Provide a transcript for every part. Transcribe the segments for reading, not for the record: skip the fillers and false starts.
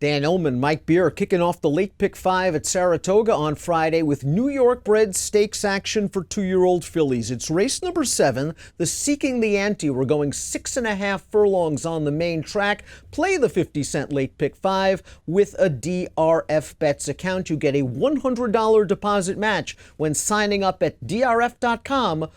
Dan Illman, Mike Beer kicking off the late pick 5 at Saratoga on Friday with New York bred stakes action for 2-year-old fillies. It's race number 7, the Seeking the Ante. We're going 6.5 furlongs on the main track. Play the 50-cent late pick 5 with a DRF Bets account. You get a $100 deposit match when signing up at drf.com/bet.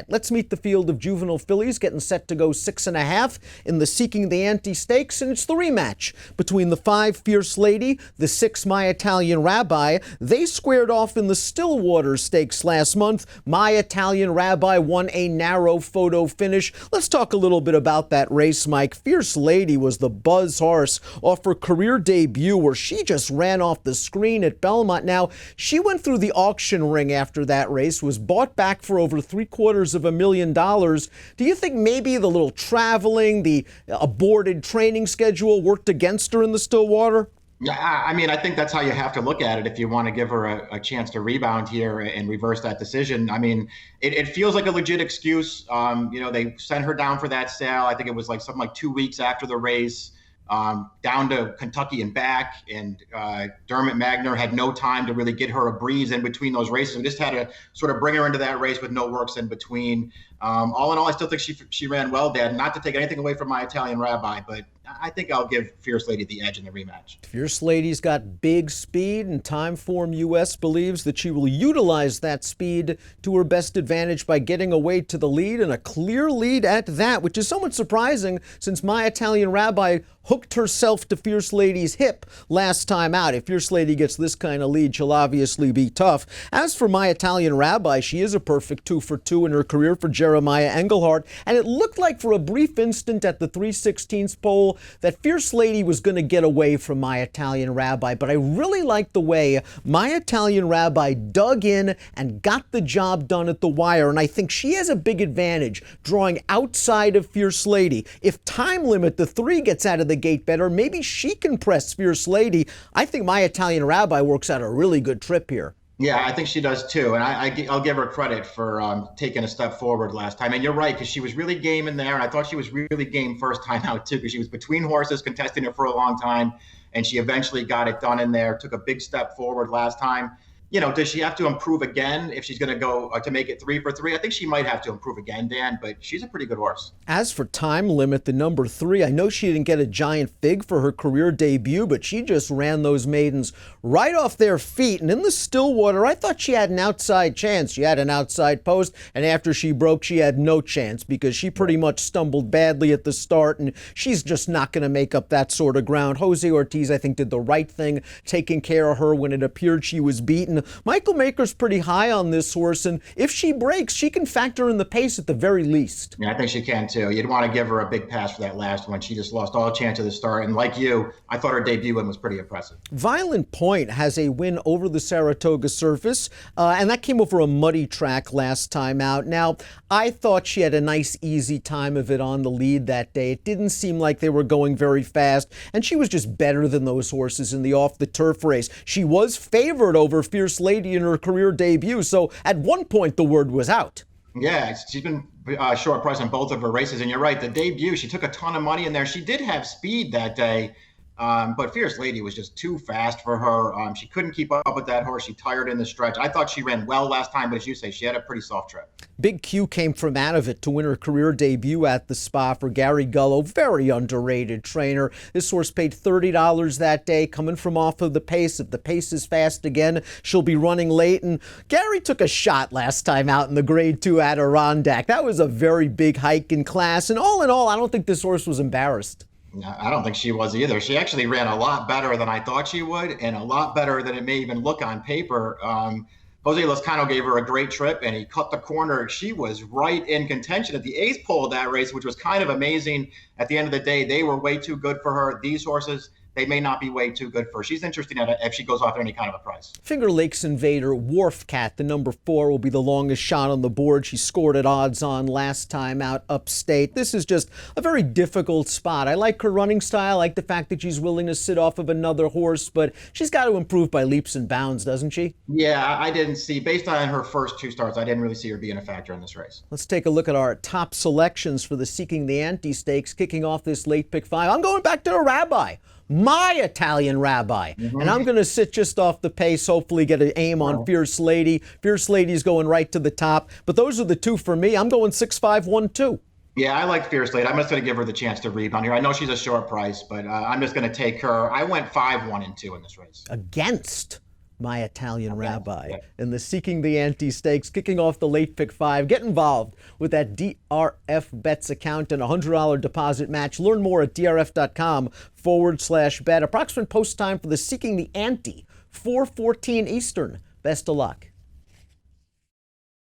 Let's meet the field of juvenile fillies getting set to go 6.5 in the Seeking the Ante Stakes, and it's the rematch between the 5 Fierce Lady, the 6 My Italian Rabbi. They squared off in the Stillwater Stakes last month. My Italian Rabbi won a narrow photo finish. Let's talk a little bit about that race, Mike. Fierce Lady was the buzz horse off her career debut where she just ran off the screen at Belmont. Now, she went through the auction ring after that race, was bought back for over $750,000. Do you think maybe the little traveling, the aborted training schedule worked against her in the Stillwater? Yeah, I mean, I think that's how you have to look at it if you want to give her a chance to rebound here and reverse that decision. I mean, it feels like a legit excuse. They sent her down for that sale. I think it was like something like 2 weeks after the race. Down to Kentucky and back, and Dermot Magner had no time to really get her a breeze in between those races. We just had to sort of bring her into that race with no works in between. All in all, I still think she ran well, Dad. Not to take anything away from My Italian Rabbi, but I think I'll give Fierce Lady the edge in the rematch. Fierce Lady's got big speed, and Timeform US believes that she will utilize that speed to her best advantage by getting away to the lead, and a clear lead at that, which is somewhat surprising since My Italian Rabbi hooked herself to Fierce Lady's hip last time out. If Fierce Lady gets this kind of lead, she'll obviously be tough. As for My Italian Rabbi, she is a perfect 2 for 2 in her career for Jeremiah Engelhardt, and it looked like for a brief instant at the 3/16 pole that Fierce Lady was going to get away from My Italian Rabbi, but I really like the way My Italian Rabbi dug in and got the job done at the wire, and I think she has a big advantage drawing outside of Fierce Lady. If Time Limit, the 3, gets out of the gate better, maybe she can press Fierce Lady. I think My Italian Rabbi works out a really good trip here. Yeah, I think she does too, and I'll give her credit for taking a step forward last time. And you're right, because she was really game in there, and I thought she was really game first time out too, because she was between horses contesting it for a long time, and she eventually got it done in there, took a big step forward last time. Does she have to improve again if she's going to go to make it 3 for 3? I think she might have to improve again, Dan, but she's a pretty good horse. As for Time Limit, the number 3, I know she didn't get a giant fig for her career debut, but she just ran those maidens right off their feet. And in the Stillwater, I thought she had an outside chance. She had an outside post, and after she broke, she had no chance because she pretty much stumbled badly at the start, and she's just not going to make up that sort of ground. Jose Ortiz, I think, did the right thing, taking care of her when it appeared she was beaten. Michael Maker's pretty high on this horse, and if she breaks, she can factor in the pace at the very least. Yeah, I think she can too. You'd want to give her a big pass for that last one. She just lost all chance of the start, and like you, I thought her debut win was pretty impressive. Violent Point has a win over the Saratoga surface, and that came over a muddy track last time out. Now, I thought she had a nice, easy time of it on the lead that day. It didn't seem like they were going very fast, and she was just better than those horses in the off-the-turf race. She was favored over Fierce Lady in her career debut, so at one point the word was out. Yeah, she's been short price on both of her races, and you're right, the debut, she took a ton of money in there. She did have speed that day, but Fierce Lady was just too fast for her. She couldn't keep up with that horse. She tired in the stretch. I thought she ran well last time, but as you say, she had a pretty soft trip. Big Q came from out of it to win her career debut at the Spa for Gary Gullo. Very underrated trainer. This horse paid $30 that day, coming from off of the pace. If the pace is fast again, she'll be running late. And Gary took a shot last time out in the Grade 2 Adirondack. That was a very big hike in class. And all in all, I don't think this horse was embarrassed. I don't think she was either. She actually ran a lot better than I thought she would, and a lot better than it may even look on paper. Jose Lozcano gave her a great trip, and he cut the corner. She was right in contention at the 8th pole of that race, which was kind of amazing. At the end of the day, they were way too good for her. These horses, they may not be way too good for her. She's interesting if she goes off at any kind of a price. Finger Lakes Invader, Wharf Cat, the number 4, will be the longest shot on the board. She scored at odds on last time out upstate. This is just a very difficult spot. I like her running style. I like the fact that she's willing to sit off of another horse, but she's got to improve by leaps and bounds, doesn't she? Yeah, I didn't see, based on her first 2 starts, I didn't really see her being a factor in this race. Let's take a look at our top selections for the Seeking the Ante Stakes, kicking off this late pick 5. I'm going back to the Rabbi. my Italian Rabbi. And I'm going to sit just off the pace, hopefully get an aim on Fierce Lady. Fierce Lady's going right to the top. But those are the two for me. I'm going 6-5, 1-2. Yeah, I like Fierce Lady. I'm just going to give her the chance to rebound here. I know she's a short price, but I'm just going to take her. I went 5-1-2 in this race. Against my Italian Rabbi in the Seeking the Ante Stakes, kicking off the late pick 5. Get involved with that DRF Bets account and a $100 deposit match. Learn more at drf.com/bet. Approximate post time for the Seeking the Ante, 4:14 Eastern. Best of luck.